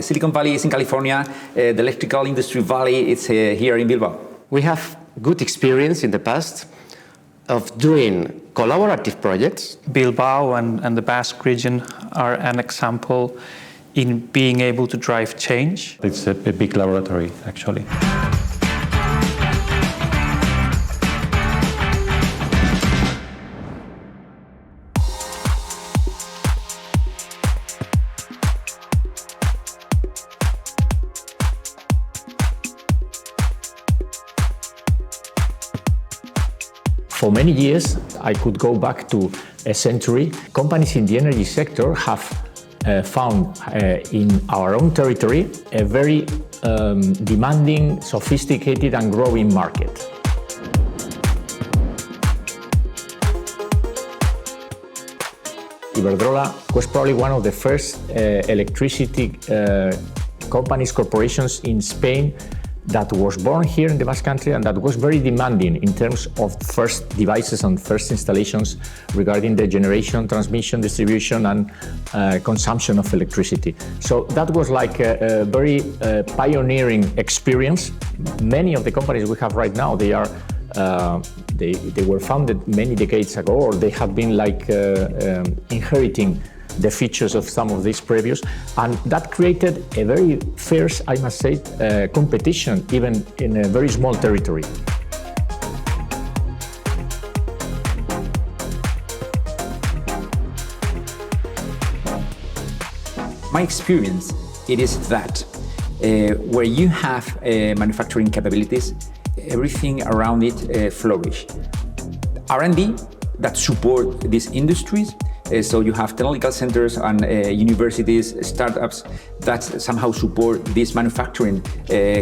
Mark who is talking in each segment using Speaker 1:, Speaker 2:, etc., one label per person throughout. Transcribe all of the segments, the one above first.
Speaker 1: The Silicon Valley is in California, the electrical industry valley is here in Bilbao.
Speaker 2: We have good experience in the past of doing collaborative projects.
Speaker 3: Bilbao and the Basque Region are an example in being able to drive change.
Speaker 4: It's a big laboratory, actually.
Speaker 2: For many years, I could go back to a century. Companies in the energy sector have found in our own territory a very demanding, sophisticated and growing market. Iberdrola was probably one of the first electricity companies, corporations in Spain that was born here in the Basque Country and that was very demanding in terms of first devices and first installations regarding the generation, transmission, distribution and consumption of electricity. So that was like a very pioneering experience. Many of the companies we have right now, they were founded many decades ago, or they have been like inheriting the features of some of these previous, and that created a very fierce, I must say, competition even in a very small territory.
Speaker 1: My experience, it is that where you have manufacturing capabilities, everything around it flourish. R&D that support these industries. So you have technological centers and universities, startups that somehow support these manufacturing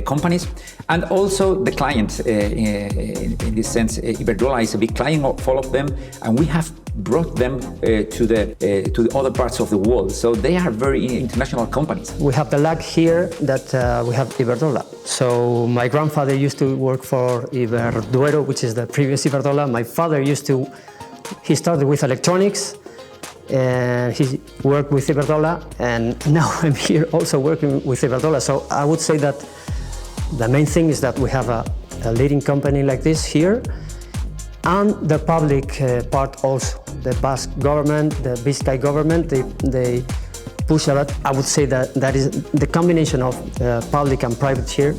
Speaker 1: companies. And also the clients, in this sense, Iberdrola is a big client of all of them, and we have brought them to the other parts of the world. So they are very international companies.
Speaker 5: We have the luck here that we have Iberdrola. So my grandfather used to work for Iberdrola, which is the previous Iberdrola. My father he started with electronics, and he worked with Iberdrola, and now I'm here also working with Iberdrola. So I would say that the main thing is that we have a leading company like this here, and the public part also. The Basque government, the Biscay government, they push a lot. I would say that is the combination of public and private here.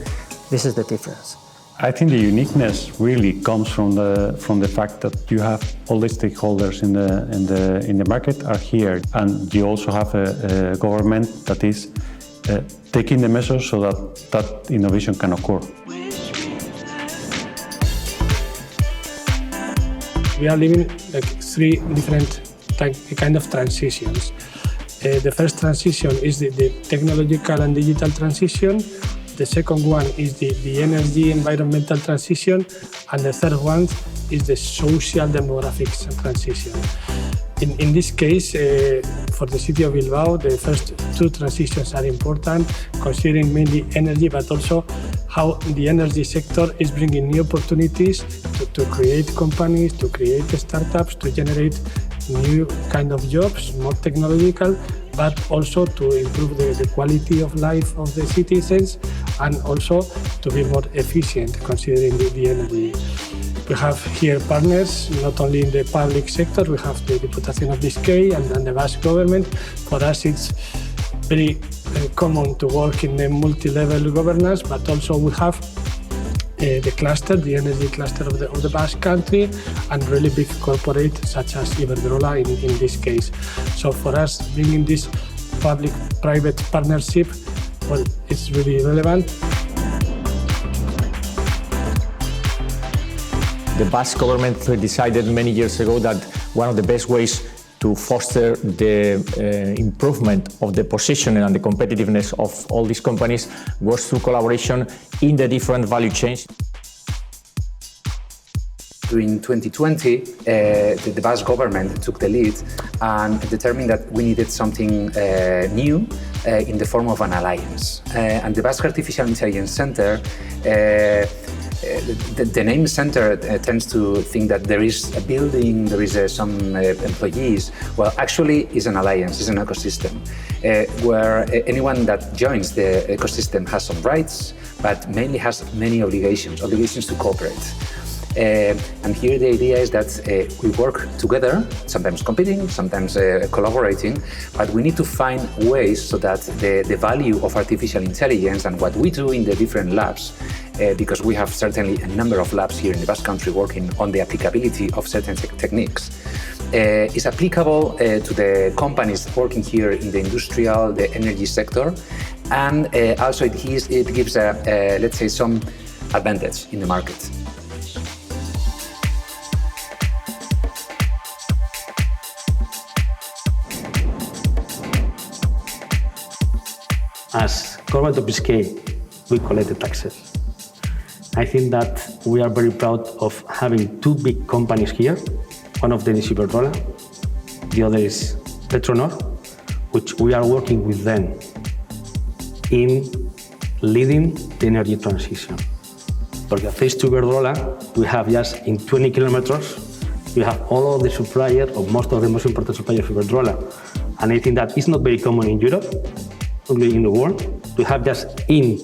Speaker 5: This is the difference.
Speaker 4: I think the uniqueness really comes from the fact that you have all the stakeholders in the market are here, and you also have a government that is taking the measures so that innovation can occur.
Speaker 6: We are living like three different kind of transitions. The first transition is the technological and digital transition. The second one is the energy environmental transition, and the third one is the social demographics transition. In this case, for the city of Bilbao, the first two transitions are important, considering mainly energy, but also how the energy sector is bringing new opportunities to create companies, to create startups, to generate new kind of jobs, more technological, but also to improve the quality of life of the citizens, and also to be more efficient considering the energy. We have here partners, not only in the public sector, we have the Diputación of Biscay and the Basque government. For us it's very common to work in the multi-level governance, but also we have the cluster, the energy cluster of the Basque Country, and really big corporates such as Iberdrola in this case. So for us, bringing this public-private partnership, well, it's really relevant.
Speaker 2: The Basque government decided many years ago that one of the best ways to foster the improvement of the positioning and the competitiveness of all these companies was through collaboration in the different value chains.
Speaker 7: In 2020, the Basque government took the lead and determined that we needed something new in the form of an alliance. And the Basque Artificial Intelligence Centre, the name center tends to think that there is a building, there is some employees. Well, actually, it's an alliance, it's an ecosystem, where anyone that joins the ecosystem has some rights, but mainly has many obligations to cooperate. And here the idea is that we work together, sometimes competing, sometimes collaborating, but we need to find ways so that the value of artificial intelligence and what we do in the different labs, because we have certainly a number of labs here in the Basque Country working on the applicability of certain techniques, is applicable to the companies working here in the industrial, the energy sector, and also it gives, let's say, some advantage in the market.
Speaker 8: As government of Biscay, we collect the taxes. I think that we are very proud of having two big companies here. One of them is Iberdrola, the other is Petronor, which we are working with them in leading the energy transition. Because thanks to Iberdrola, we have just in 20 kilometers, we have all of the suppliers, or most of the most important suppliers of Iberdrola. And I think that it's not very common in Europe, only in the world, to have just in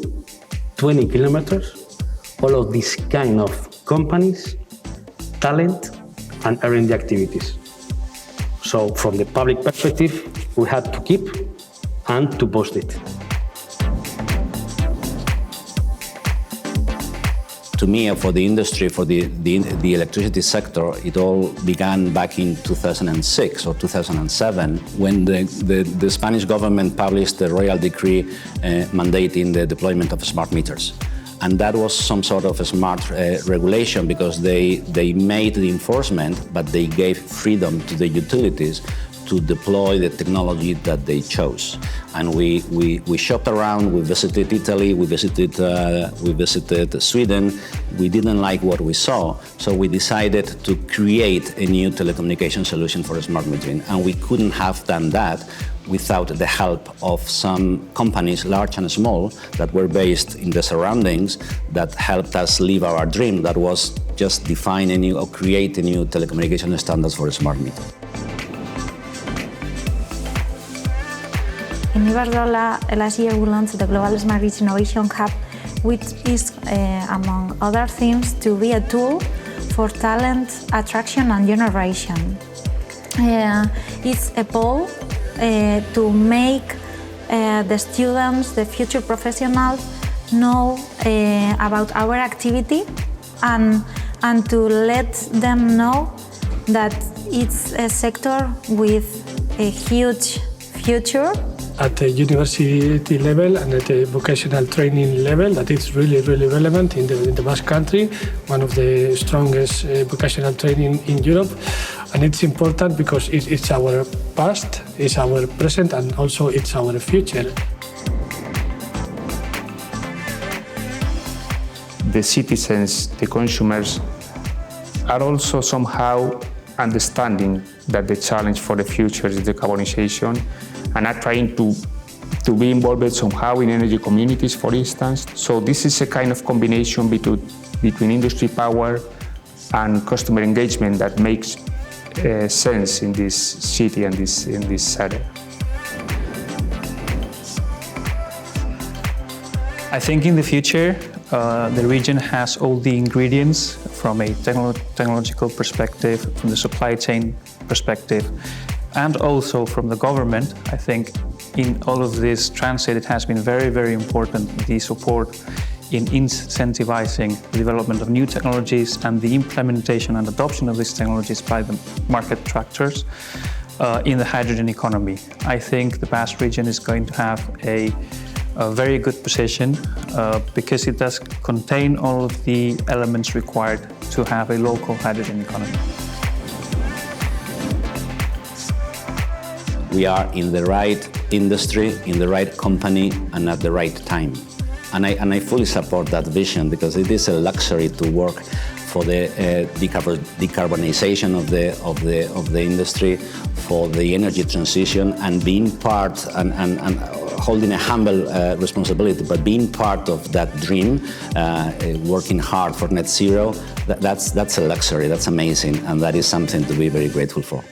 Speaker 8: 20 kilometers all of these kind of companies, talent, and R&D activities. So from the public perspective, we had to keep and to boost it.
Speaker 9: To me, for the industry, for the electricity sector, it all began back in 2006 or 2007 when the Spanish government published the Royal Decree mandating the deployment of smart meters. And that was some sort of a smart regulation because they made the enforcement, but they gave freedom to the utilities to deploy the technology that they chose. And we shopped around, we visited Italy, we visited Sweden. We didn't like what we saw, so we decided to create a new telecommunication solution for smart metering. And we couldn't have done that without the help of some companies, large and small, that were based in the surroundings that helped us live our dream, that was just define a new or create a new telecommunication standards for a smart meter.
Speaker 10: In Iberdrola, last year we launched the Global Smart Grid Innovation Hub, which is, among other things, to be a tool for talent attraction and generation. It's a goal to make the students, the future professionals, know about our activity and to let them know that it's a sector with a huge future.
Speaker 6: At the university level and at the vocational training level, that is really relevant in the Basque Country, one of the strongest vocational training in Europe. And it's important because it's our past, it's our present, and also it's our future.
Speaker 11: The citizens, the consumers, are also somehow understanding that the challenge for the future is decarbonization, and are trying to be involved somehow in energy communities, for instance. So this is a kind of combination between industry power and customer engagement that makes sense in this city and in this area.
Speaker 3: I think in the future, the region has all the ingredients from a technological perspective, from the supply chain perspective, and also from the government. I think in all of this transit, it has been very, very important, the support in incentivizing the development of new technologies and the implementation and adoption of these technologies by the market actors in the hydrogen economy. I think the Basque region is going to have a very good position because it does contain all of the elements required to have a local hydrogen economy.
Speaker 9: We are in the right industry, in the right company, and at the right time. And I fully support that vision because it is a luxury to work for the decarbonization of the industry, for the energy transition, and being part and holding a humble responsibility, but being part of that dream, working hard for net zero, that's a luxury, that's amazing, and that is something to be very grateful for.